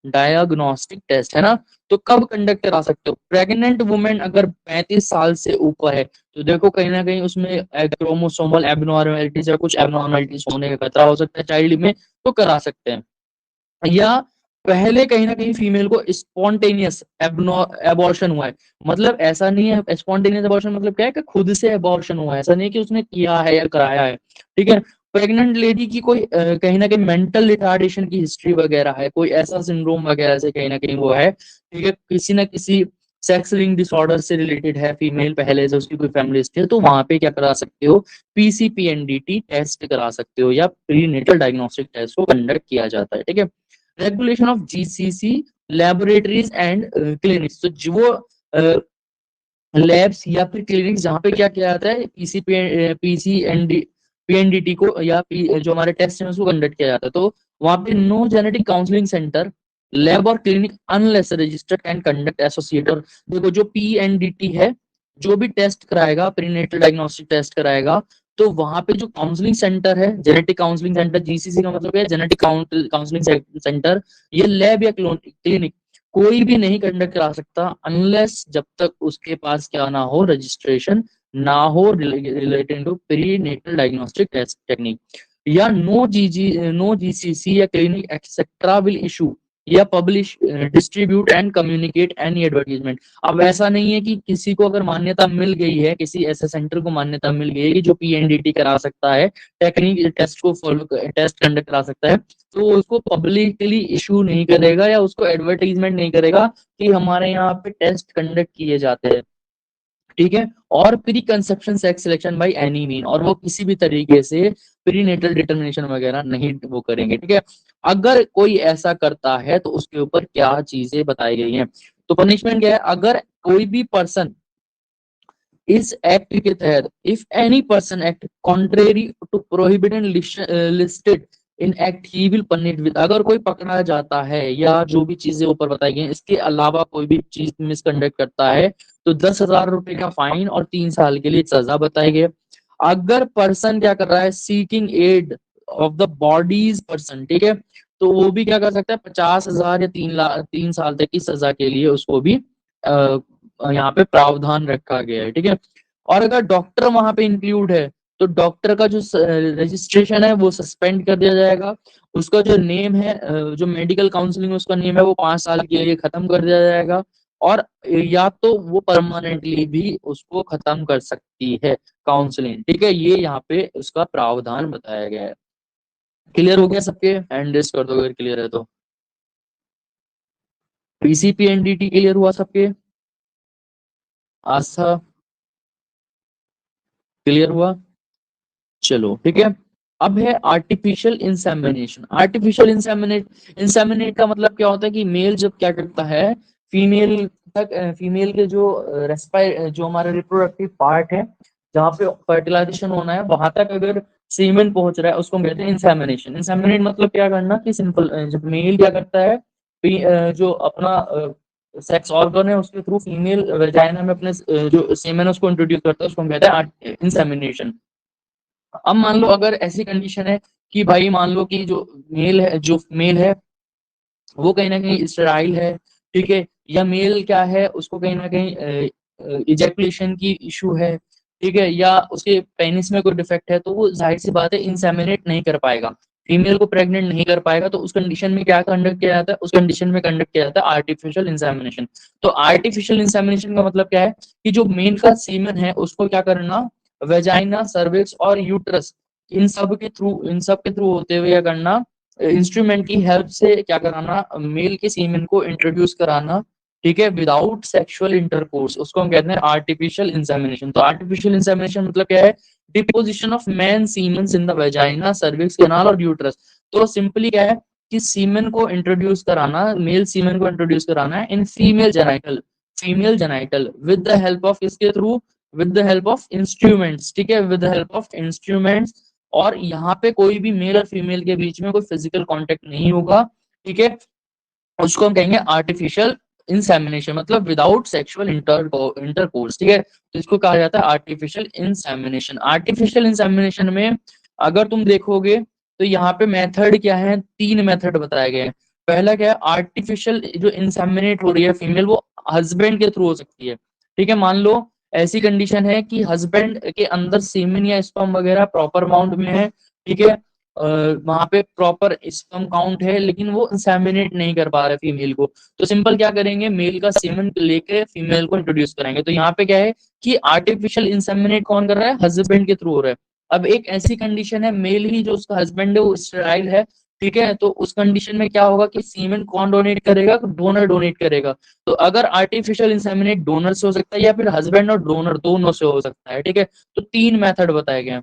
diagnostic test है ना। तो कब कंडक्ट करा सकते हो, प्रेग्नेंट वुमेन अगर 35 साल से ऊपर है, तो देखो कहीं ना कहीं उसमें क्रोमोसोमल एबनॉर्मेलिटीज या कुछ एबनॉर्मेलिटीज होने का खतरा हो सकता है चाइल्ड में, तो करा सकते हैं। या पहले कहीं ना कहीं फीमेल को स्पॉन्टेनियस एबॉर्शन हुआ है, मतलब ऐसा नहीं है, स्पॉन्टेनियस एबॉर्शन मतलब क्या है कि खुद से एबॉर्शन हुआ है, ऐसा नहीं कि उसने किया है या कराया है, ठीक है। प्रेग्नेंट लेडी की कोई कहीं ना कहीं मेंटल रिटार्डेशन की हिस्ट्री वगैरह है, कोई ऐसा सिंड्रोम वगैरह से कहीं ना कहीं वो है, ठीक है, किसी ना किसी सेक्स लिंक डिसऑर्डर से रिलेटेड है फीमेल, पहले से उसकी कोई फैमिली हिस्ट्री है, तो वहां पे क्या करा सकते हो, पीसीपीएनडीटी टेस्ट करा सकते हो, या प्रीनेटल डायग्नोस्टिक टेस्ट को कंडक्ट किया जाता है, ठीक है। Regulation of GCC laboratories and clinics, तो जो लैब्स या फिर क्लिनिक्स जहाँ पे क्या किया जाता है, पीएनडीटी को या जो हमारे टेस्ट है उसको कंडक्ट किया जाता है, तो वहां पे no genetic counselling centre, lab और clinic unless registered and conduct associate. और देखो जो पीएनडीटी है, जो भी टेस्ट कराएगा, प्रीनेटल डायग्नोस्टिक टेस्ट कराएगा, तो वहां पे जो काउंसलिंग सेंटर है, जेनेटिक काउंसलिंग सेंटर, जीसीसी का मतलब है जेनेटिक काउंसलिंग सेंटर, ये लैब या क्लिनिक कोई भी नहीं कंडक्ट करा सकता अनलेस जब तक उसके पास क्या ना हो, रजिस्ट्रेशन ना हो related to prenatal diagnostic test technique. या नो जीसीसी या क्लिनिक एक्सेट्रा विल इशू या publish distribute and communicate any advertisement. अब ऐसा नहीं है कि किसी को अगर मान्यता मिल गई है, किसी ऐसे सेंटर को मान्यता मिल गई है कि जो पीएनडीटी करा सकता है, टेक्निक टेस्ट को फॉलो, टेस्ट कंडक्ट करा सकता है, तो उसको पब्लिकली इशू नहीं करेगा या उसको एडवर्टाइजमेंट नहीं करेगा कि हमारे यहाँ पे टेस्ट कंडक्ट किए जाते हैं, ठीक है। और pre conception sex selection by any mean, और वो किसी भी तरीके से प्री नेटल डिटर्मिनेशन वगैरह नहीं वो करेंगे, ठीक है। अगर कोई ऐसा करता है तो उसके ऊपर क्या चीजें बताई गई हैं, तो पनिशमेंट क्या है, अगर कोई भी पर्सन इस एक्ट के तहत, if any person act contrary to prohibited listed in act he will punish with, अगर कोई पकड़ा जाता है या जो भी चीजें ऊपर बताई गई इसके अलावा कोई भी चीज मिसकंडक्ट करता है तो 10,000 रुपए का फाइन और 3 साल के लिए सजा बताई गई। अगर पर्सन क्या कर रहा है, seeking aid of the bodies person, ठीक है, तो वो भी क्या कर सकता है, 50,000 या 3 साल तक की सजा के लिए उसको भी यहाँ पे प्रावधान रखा गया है, ठीक है। और अगर डॉक्टर वहां पे इंक्लूड है तो डॉक्टर का जो रजिस्ट्रेशन है वो सस्पेंड कर दिया जाएगा, उसका जो नेम है, जो मेडिकल काउंसलिंग उसका नेम है वो 5 साल के लिए खत्म कर दिया जाएगा, और या तो वो परमानेंटली भी उसको खत्म कर सकती है काउंसलिंग, ठीक है। ये यहाँ पे उसका प्रावधान बताया गया है। क्लियर हो गया सबके? हैंड रेस कर दो अगर क्लियर है तो। पीसीपी एनडीटी क्लियर हुआ सबके? आस्था क्लियर हुआ? चलो ठीक है। अब है आर्टिफिशियल इंसेमिनेशन। आर्टिफिशियल इंसेमिनेट का मतलब क्या होता है कि मेल जब क्या करता है, फीमेल तक, फीमेल के जो जो हमारा रिप्रोडक्टिव पार्ट है जहाँ पे फर्टिलाइजेशन होना है वहां तक अगर सीमेन पहुंच रहा है उसको हम कहते हैं इंसेमिनेशन। इंसेमिनेट मतलब क्या करना कि सिंपल, जब मेल क्या करता है, जो अपना सेक्स ऑर्गन है उसके थ्रू फीमेल वेजाइना में अपने जो सीमेन है उसको इंट्रोड्यूस करता है, उसको हम कहते हैं इंसेमिनेशन। अब मान लो अगर ऐसी कंडीशन है कि भाई मान लो कि जो मेल है वो कहीं ना कहीं स्टेराइल है, ठीक है, या मेल क्या है उसको कहीं ना कहीं इजैकुलेशन की इशू है, ठीक है, या उसके पेनिस में कोई डिफेक्ट है, तो वो जाहिर सी बात है इंसेमिनेट नहीं कर पाएगा, फीमेल को प्रेग्नेंट नहीं कर पाएगा। तो उस कंडीशन में क्या कंडक्ट किया जाता है, उस कंडीशन में कंडक्ट किया जाता है आर्टिफिशियल इंसेमिनेशन। तो आर्टिफिशियल इंसेमिनेशन का मतलब क्या है कि जो मेल का सीमन है उसको क्या करना, वेजाइना, सर्विक्स और यूट्रस, इन सब के थ्रू होते हुए क्या करना, इंस्ट्रूमेंट की हेल्प से क्या कराना, मेल के सीमेन को इंट्रोड्यूस कराना, ठीक है, विदाउट सेक्सुअल इंटरकोर्स, उसको हम कहते हैं आर्टिफिशियल इंसेमिनेशन। तो आर्टिफिशियल इंसेमिनेशन मतलब क्या है, deposition of man siemens in the vagina, cervix, canal और यूट्रस। तो सिंपली क्या है कि सीमेन को इंट्रोड्यूस कराना, मेल सीमेन को इंट्रोड्यूस कराना है in female genital with the help of किसके थ्रू, with the help of instruments, ठीक है, with the help of instruments. और यहाँ पे कोई भी मेल और फीमेल के बीच में कोई फिजिकल कांटेक्ट नहीं होगा, ठीक है, उसको हम कहेंगे आर्टिफिशियल इंसेमिनेशन, मतलब विदाउट सेक्सुअल इंटरकोर्स, ठीक है। तो इसको कहा जाता है आर्टिफिशियल इंसेमिनेशन। आर्टिफिशियल इंसेमिनेशन में अगर तुम देखोगे तो यहाँ पे मेथड क्या है, 3 मेथड बताए गए हैं। पहला क्या है, आर्टिफिशियल जो इंसेमिनेट हो रही है फीमेल वो हस्बैंड के थ्रू हो सकती है, ठीक है। मान लो ऐसी कंडीशन है कि हस्बैंड के अंदर सीमेन या स्पर्म वगैरह प्रॉपर अमाउंट में है, ठीक है, वहां पे प्रॉपर स्पर्म काउंट है लेकिन वो इंसेमिनेट नहीं कर पा रहे फीमेल को, तो सिंपल क्या करेंगे, मेल का सीमेन लेके फीमेल को इंट्रोड्यूस करेंगे। तो यहाँ पे क्या है कि आर्टिफिशियल इंसेमिनेट कौन कर रहा है, हस्बैंड के थ्रू हो रहा है। अब एक ऐसी कंडीशन है, मेल ही जो उसका हस्बैंड है वो स्टेराइल है, ठीक है, तो उस कंडीशन में क्या होगा कि सीमेन कौन डोनेट करेगा, डोनर डोनेट करेगा। तो अगर आर्टिफिशियल इंसेमिनेट डोनर से हो सकता है या फिर हस्बैंड और डोनर दोनों से हो सकता है, ठीक है। तो 3 मेथड बताए गए हैं।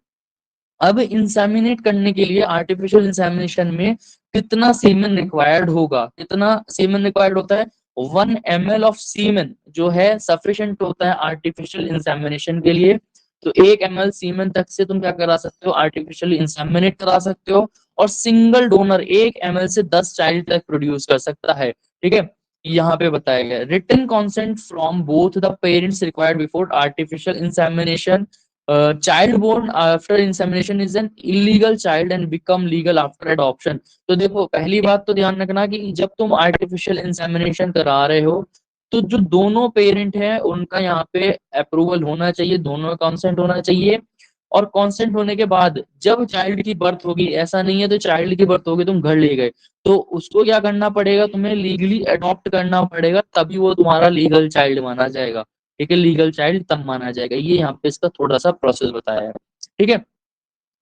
अब इंसेमिनेट करने के लिए आर्टिफिशियल इंसेमिनेशन में कितना सीमेन रिक्वायर्ड होगा, कितना सीमेन रिक्वायर्ड होता है, 1 ml ऑफ सीमेन जो है सफिशिएंट होता है आर्टिफिशियल इंसेमिनेशन के लिए। तो 1 ml सीमेन तक से तुम क्या करा सकते हो, आर्टिफिशियल इंसेमिनेट करा सकते हो, और सिंगल डोनर 1 ml से 10 चाइल्ड तक प्रोड्यूस कर सकता है, ठीक है। यहाँ पे बताया गया written consent from both the parents required before artificial insemination. Child born after insemination is an illegal child and become legal after adoption. तो देखो पहली बात तो ध्यान रखना कि जब तुम आर्टिफिशियल इंसेमिनेशन करा रहे हो तो जो दोनों पेरेंट हैं उनका यहाँ पे अप्रूवल होना चाहिए, दोनों का कंसेंट होना चाहिए। और कंसेंट होने के बाद जब चाइल्ड की बर्थ होगी, ऐसा नहीं है तो चाइल्ड की बर्थ होगी तुम घर ले गए, तो उसको क्या करना पड़ेगा, तुम्हें लीगली अडॉप्ट करना पड़ेगा, तभी वो तुम्हारा लीगल चाइल्ड माना जाएगा, ठीक है, लीगल चाइल्ड तब माना जाएगा। ये यहाँ पे इसका थोड़ा सा प्रोसेस बताया है, ठीक है।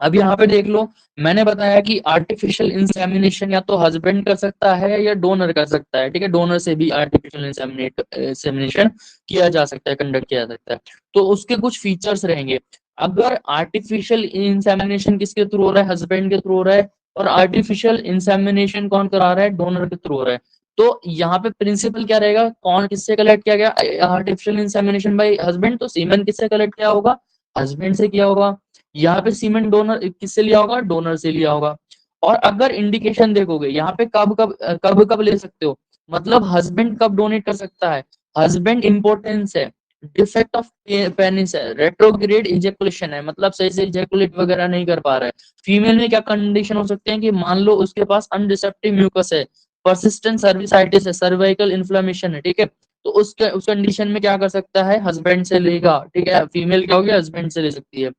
अब यहाँ पे देख लो, मैंने बताया कि आर्टिफिशियल इंसेमिनेशन या तो हस्बैंड कर सकता है या डोनर कर सकता है, ठीक है, डोनर से भी आर्टिफिशियल इंसेमिनेशन किया जा सकता है, कंडक्ट किया जा सकता है। तो उसके कुछ फीचर्स रहेंगे। अगर आर्टिफिशियल इंसेमिनेशन किसके थ्रू हो रहा है, हस्बैंड के थ्रू हो रहा है, और आर्टिफिशियल इंसेमिनेशन कौन करा रहा है, डोनर के थ्रू हो रहा है, तो यहाँ पे प्रिंसिपल क्या रहेगा, कौन किससे कलेक्ट किया गया, आर्टिफिशियल इंसेमिनेशन बाय हस्बैंड, तो सीमेन किससे कलेक्ट किया होगा, हस्बैंड से किया होगा। यहाँ पे सीमेन डोनर किससे लिया होगा, डोनर से लिया होगा। और अगर इंडिकेशन देखोगे यहाँ पे कब कब ले सकते हो, मतलब हस्बैंड कब डोनेट कर सकता है, हस्बैंड इंपॉर्टेंस है, डिफेक्ट ऑफ पेनिस है, रेट्रोग्रेड इजेकुलेशन है, मतलब सही से इजेकुलेट वगैरह नहीं कर पा रहा है। फीमेल में क्या कंडीशन हो सकते हैं कि मान लो उसके पास अनरिसेप्टिव म्यूकस है, परसिस्टेंट सर्विसाइटिस है, सर्वाइकल इन्फ्लेमेशन है, ठीक है, तो उस कंडीशन में क्या कर सकता है, हस्बैंड से लेगा, ठीक है, फीमेल क्या होगी, हस्बैंड से ले सकती है,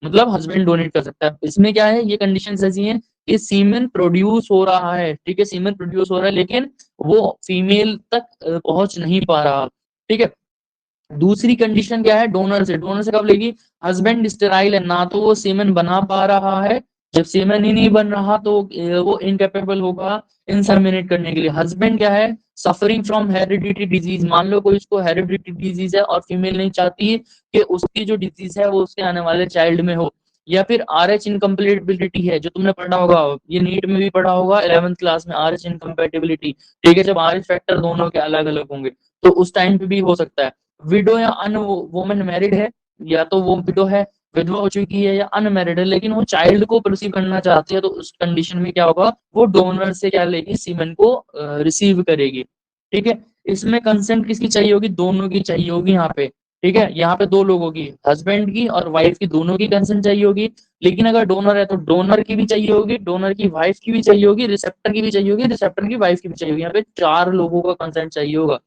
मतलब हस्बैंड डोनेट कर सकता है। इसमें क्या है, ये कंडीशन ऐसी है कि सीमेन प्रोड्यूस हो रहा है, ठीक है, सीमेन प्रोड्यूस हो रहा है लेकिन वो फीमेल तक पहुंच नहीं पा रहा, ठीक है। दूसरी कंडीशन क्या है, डोनर से कब लेगी, हस्बैंड स्टेराइल है, ना तो वो सीमेन बना पा रहा है, जब सीमेन ही नहीं बन रहा तो वो इनकेपेबल होगा इंसेमिनेट करने के लिए। हस्बैंड क्या है, सफरिंग फ्रॉम हेरिडिटी डिजीज, मान लो कोई उसको हेरिडिटी डिजीज है और फीमेल नहीं चाहती कि उसकी जो डिजीज है वो उसके आने वाले चाइल्ड में हो, या फिर आर एच इनकम्पेटिबिलिटी है, जो तुमने पढ़ा होगा, ये नीट में भी पढ़ा होगा 11th क्लास में, आर एच इनकम्पेटिबिलिटी, ठीक है, जब आर एच फैक्टर दोनों के अलग अलग होंगे तो उस टाइम पे भी हो सकता है। विडो या अन वुमन मैरिड है, या तो वो विडो है, विधवा हो चुकी है, या अनमैरिड है, लेकिन वो चाइल्ड को परसीव करना चाहती है, तो उस कंडीशन में क्या होगा, वो डोनर से क्या लेगी, सीमेन को रिसीव करेगी, ठीक है। इसमें कंसेंट किसकी चाहिए होगी, दोनों की चाहिए होगी यहाँ पे, ठीक है, यहाँ पे दो लोगों की, हस्बैंड की और वाइफ की, दोनों की कंसेंट चाहिए होगी। लेकिन अगर डोनर है तो डोनर की भी चाहिए होगी, डोनर की वाइफ की भी चाहिए होगी, रिसेप्टर की भी चाहिए होगी, रिसेप्टर की वाइफ की भी चाहिए होगी, यहाँ पे चार लोगों का कंसेंट चाहिए होगा,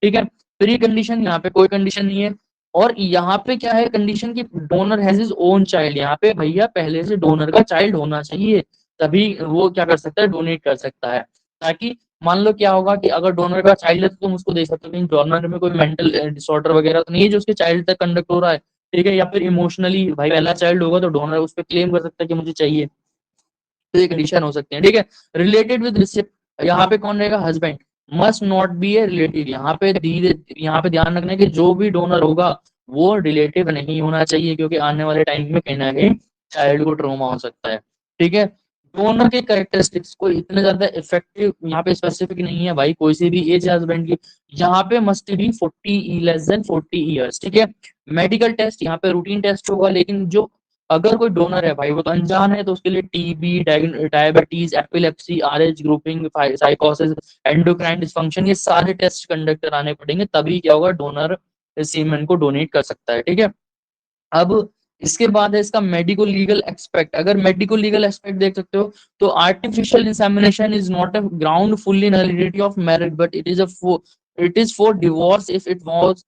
ठीक है। प्री कंडीशन, यहाँ पे कोई कंडीशन नहीं है। और यहाँ पे क्या है कंडीशन की, donor has his own child, यहाँ पे भैया पहले से डोनर का चाइल्ड होना चाहिए, तभी वो क्या कर सकता है, डोनेट कर सकता है। ताकि मान लो क्या होगा कि अगर डोनर का चाइल्ड है तो तुम उसको दे सकते हो, लेकिन डोनर में कोई मेंटल डिसऑर्डर वगैरह तो नहीं है जो उसके चाइल्ड तक कंडक्ट हो रहा है, ठीक है, या फिर इमोशनली भाई पहला चाइल्ड होगा तो डोनर उस पर क्लेम कर सकता है कि मुझे चाहिए, तो ये कंडीशन हो सकती है, ठीक है। रिलेटेड विद रिसिप्ट, यहाँ पे कौन रहेगा, husband, must not be a relative, यहाँ पे ध्यान रखना है कि जो भी डोनर होगा वो रिलेटिव नहीं होना चाहिए, क्योंकि आने वाले टाइम में कहीं ना कहीं चाइल्ड को ट्रॉमा हो सकता है, ठीक है। डोनर के कैरेक्टरिस्टिक्स को इतने ज्यादा इफेक्टिव यहाँ पे स्पेसिफिक नहीं है भाई, कोई सी भी एज है हस्बैंड की, यहाँ पे must be 40 less than 40 years, ठीक है। मेडिकल टेस्ट यहाँ पे रूटीन टेस्ट होगा, लेकिन जो अगर कोई डोनर है भाई वो तो अनजान है, तो उसके लिए TB, diabetes, epilepsy, RH grouping, साइकोसिस, एंडोक्राइन डिसफंक्शन, ये सारे टेस्ट कंडक्ट कराने पड़ेंगे, तभी क्या होगा, डोनर सीमेन को डोनेट कर सकता है, ठीक है। अब इसके बाद है इसका मेडिको लीगल एक्सपेक्ट, अगर मेडिको लीगल एक्सपेक्ट देख सकते हो तो artificial insemination is not a ground fully nullity of marriage, but it is for divorce if it was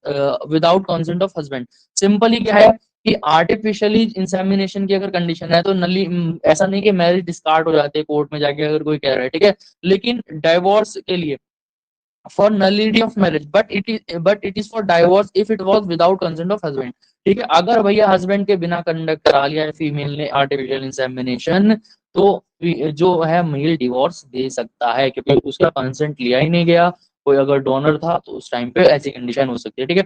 without consent of husband. Simply क्या है कि आर्टिफिशियली इंसेमिनेशन की अगर कंडीशन है तो नली ऐसा नहीं कि मैरिज डिस्कार्ड हो जाती है कोर्ट में जाके अगर कोई कह रहा है, ठीक है, लेकिन डाइवोर्स के लिए for nullity of marriage, but it is for divorce if it was without consent of husband, ठीक है। अगर भैया हस्बैंड के बिना कंडक्ट करा लिया है फीमेल ने आर्टिफिशियल इंसेमिनेशन, तो जो है मेल डिवोर्स दे सकता है, क्योंकि उसका कंसेंट लिया ही नहीं गया, कोई अगर डोनर था तो उस टाइम पे ऐसी कंडीशन हो सकती है, ठीक है।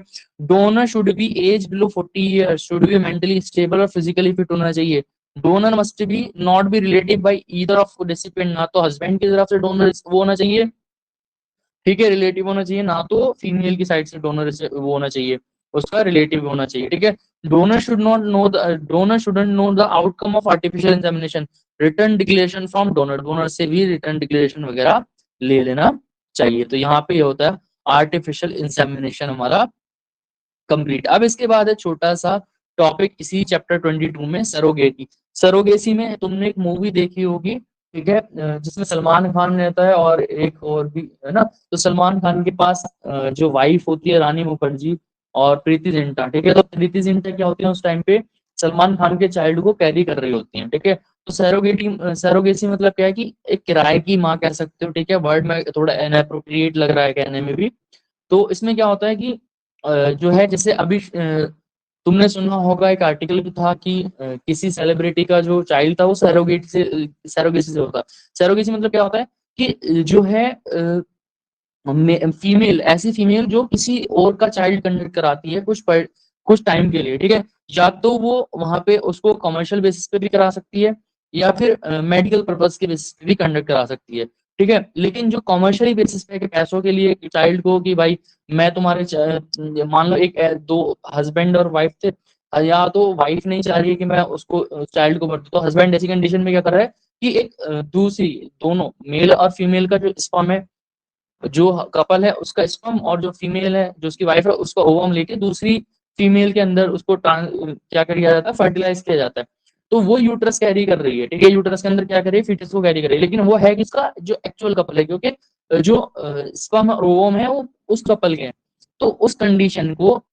Donor should be age below 40 years, should be mentally stable और फिजिकली फिट होना चाहिए। Donor must be not be relative by either of recipient, ना तो हस्बैंड की तरफ से डोनर वो होना चाहिए, ठीक है, रिलेटिव होना चाहिए, ना तो फीमेल की साइड से डोनर वो होना चाहिए, उसका रिलेटिव होना चाहिए, ठीक है। Donor shouldn't know the outcome of artificial insemination, return declaration from donor, donor से भी रिटर्न डिक्लेरेशन वगैरह ले लेना चाहिए। तो यहाँ पे ये होता है आर्टिफिशियल इंसेमिनेशन हमारा कंप्लीट। अब इसके बाद है छोटा सा टॉपिक इसी चैप्टर 22 में, सरोगेसी। सरोगेसी में तुमने एक मूवी देखी होगी, ठीक है, जिसमें सलमान खान रहता है और एक और भी है ना, तो सलमान खान के पास जो वाइफ होती है रानी मुखर्जी और प्रीति जिंटा, ठीक है, तो प्रीति जिंटा क्या होती है उस टाइम पे सलमान खान के चाइल्ड को कैरी कर रही होती है, ठीक है। तो सरोगेसी मतलब क्या है कि एक किराए की माँ कह सकते हो, ठीक है, वर्ड में थोड़ा इनअप्रोप्रिएट लग रहा है कहने में भी। तो इसमें क्या होता है कि जो है जैसे अभी तुमने सुना होगा एक आर्टिकल भी था कि किसी सेलिब्रिटी का जो चाइल्ड था वो सैरोगेसी से होता। सैरोगेसी मतलब क्या होता है कि जो है फीमेल, ऐसी फीमेल जो किसी और का चाइल्ड कंडक्ट कराती है कुछ टाइम के लिए, ठीक है, या तो वो वहां पे उसको कमर्शियल बेसिस पे भी करा सकती है, या फिर मेडिकल पर्पज के बेसिस पे भी कंडक्ट करा सकती है, ठीक है। लेकिन जो कॉमर्शियली बेसिस पे पैसों के लिए चाइल्ड को कि भाई मैं तुम्हारे मान लो एक दो हस्बैंड और वाइफ थे, या तो वाइफ नहीं चाह रही है कि मैं उसको चाइल्ड को बर्थ, तो हस्बैंड ऐसी कंडीशन में क्या कर रहा है कि एक दूसरी दोनों मेल और फीमेल का जो स्पर्म है, जो कपल है उसका स्पर्म, और जो फीमेल है जो उसकी वाइफ है उसका ओवम लेके दूसरी फीमेल के अंदर उसको क्या किया जाता है, फर्टिलाइज किया जाता है। तो वो यूट्रस कैरी कर रही है, ठीक है, यूट्रस के अंदर क्या कर रही है, फीटस को कैरी कर रही है, लेकिन वो है किसका, जो एक्चुअल कपल है, क्योंकि जो स्पर्म और ओवम है वो उस कपल के हैं। तो उस कंडीशन को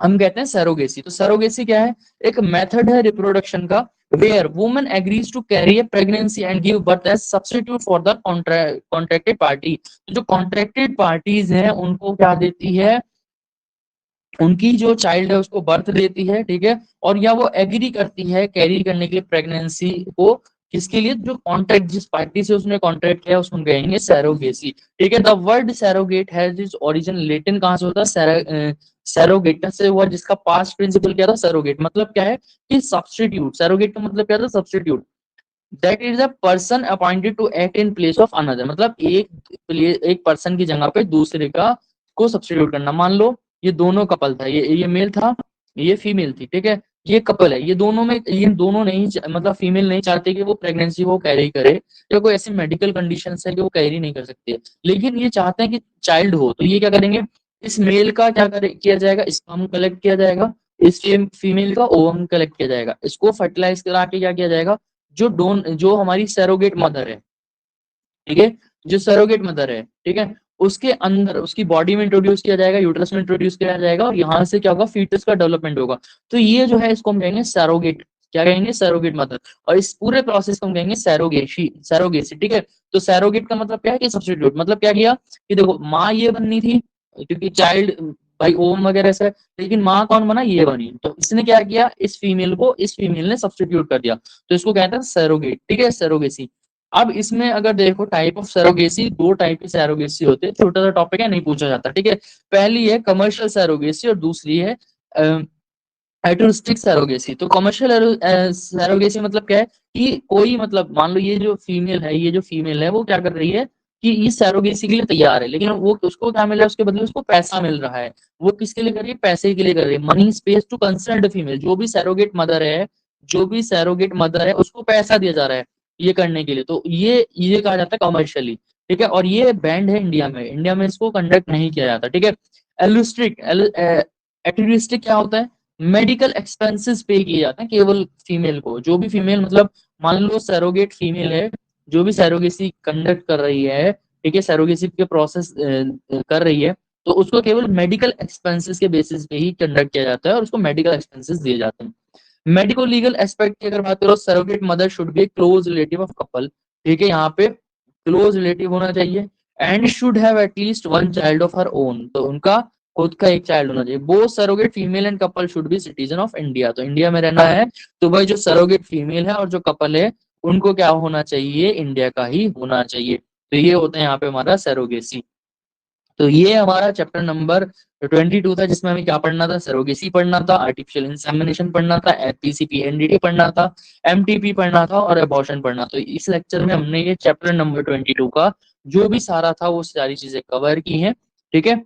हम कहते हैं सैरोगेसी। तो सैरोगेसी क्या है, एक मेथड है रिप्रोडक्शन का where woman agrees to carry a pregnancy and give birth as substitute for the contracted party. जो कॉन्ट्रैक्टेड पार्टीज हैं उनको क्या देती है, उनकी जो चाइल्ड है उसको बर्थ देती है, ठीक है, और या वो एग्री करती है कैरी करने के लिए प्रेगनेंसी को, किसके लिए, जो कॉन्ट्रैक्ट जिस पार्टी से उसने कॉन्ट्रैक्ट किया उसको कहेंगे सैरोगेसी, ठीक है। The word surrogate has its origin Latin कहां से होता है, सैरोगेट से हुआ, जिसका पास्ट प्रिंसिपल क्या था, सैरोगेट मतलब क्या है कि सब्स्टिट्यूट, सैरोगेट का मतलब क्या था, substitute. That is a person appointed to act in place of another, मतलब एक पर्सन की जगह पे दूसरे का को सब्स्टिट्यूट करना। मान लो ये दोनों कपल था, ये मेल था, ये फीमेल थी, ठीक है, ये कपल है, ये दोनों में ये दोनों नहीं मतलब फीमेल नहीं चाहते कि वो प्रेगनेंसी को कैरी करे, या कोई ऐसी मेडिकल कंडीशन है कि वो कैरी नहीं कर सकती है, लेकिन ये चाहते हैं कि चाइल्ड हो, तो ये क्या करेंगे, इस मेल का किया जाएगा, स्पर्म कलेक्ट किया जाएगा, इस फीमेल का ओवम कलेक्ट किया जाएगा, इसको फर्टिलाइज करा के क्या किया जाएगा, जो हमारी सैरोगेट मदर है, ठीक है, जो सरोगेट मदर है, ठीक है, उसके अंदर उसकी बॉडी में इंट्रोड्यूस किया जाएगा, यूट्रस में इंट्रोड्यूस किया जाएगा, और यहाँ से क्या होगा, फीटस का डेवलपमेंट होगा। तो ये जो है इसको हम कहेंगे सैरोगेट, क्या कहेंगे, सैरोगेट मदर। और इस पूरे प्रोसेस को हम कहेंगे सैरोगेसी, ठीक है। तो सैरोगेट का मतलब क्या है कि सब्स्टिट्यूट, मतलब क्या किया कि देखो माँ ये बननी थी, क्योंकि चाइल्ड भाई ओम वगैरह से, लेकिन माँ कौन बना, ये बनी, तो इसने क्या किया, इस फीमेल को इस फीमेल ने सब्स्टिट्यूट कर दिया, तो इसको कहते हैं सैरोगेट, ठीक है, सैरोगेसी। अब इसमें अगर देखो टाइप ऑफ सैरोगेसी, दो टाइप की सैरोगेसी होते हैं, छोटा सा टॉपिक है, नहीं पूछा जाता, ठीक है। पहली है कमर्शियल सैरोगेसी और दूसरी है एल्ट्रुइस्टिक सैरोगेसी। तो कमर्शियल सैरोगेसी मतलब क्या है कि कोई मतलब मान लो ये जो फीमेल है वो क्या कर रही है कि इस सैरोगेसी के लिए तैयार है, लेकिन वो उसको क्या मिल रहा है, उसके बदले उसको पैसा मिल रहा है। वो किसके लिए कर रही है, पैसे के लिए कर रही है, money space to concerned female. जो भी सैरोगेट मदर है उसको पैसा दिया जा रहा है ये करने के लिए, तो ये कहा जाता है कमर्शियली, ठीक है। और ये बैंड है इंडिया में इसको कंडक्ट नहीं किया जाता, ठीक है। एल्युस्ट्रिक एट्रिस्टिक क्या होता है, मेडिकल एक्सपेंसेस पे किए जाते हैं केवल फीमेल को, जो भी फीमेल मतलब मान लो सैरोगेट फीमेल है, जो भी सैरोगेसी कंडक्ट कर रही है, ठीक है, सैरोगेसी के प्रोसेस कर रही है, तो उसको केवल मेडिकल एक्सपेंसेस के बेसिस पे ही कंडक्ट किया जाता है, और उसको मेडिकल एक्सपेंसेस दिए जाते हैं। मेडिको लीगल एस्पेक्ट की अगर बात करो, surrogate mother should be close relative of couple, ठीक है, यहाँ पे क्लोज रिलेटिव होना चाहिए, and should have at least one child of her own, तो उनका खुद का एक चाइल्ड होना चाहिए। Both surrogate female and couple should be citizen of India, तो इंडिया में रहना है, तो भाई जो सरोगेट फीमेल है और जो कपल है उनको क्या होना चाहिए, इंडिया का ही होना चाहिए। तो ये होता है यहाँ पे हमारा सरोगेसी। तो ये हमारा चैप्टर नंबर 22 था, जिसमें हमें क्या पढ़ना था, सरोगेसी पढ़ना था, आर्टिफिशियल इंसेमिनेशन पढ़ना था, पीसीपी एनडीटी पढ़ना था, एमटीपी पढ़ना था, और अबॉर्शन पढ़ना। तो इस लेक्चर में हमने ये चैप्टर नंबर 22 का जो भी सारा था वो सारी चीजें कवर की हैं, ठीक है।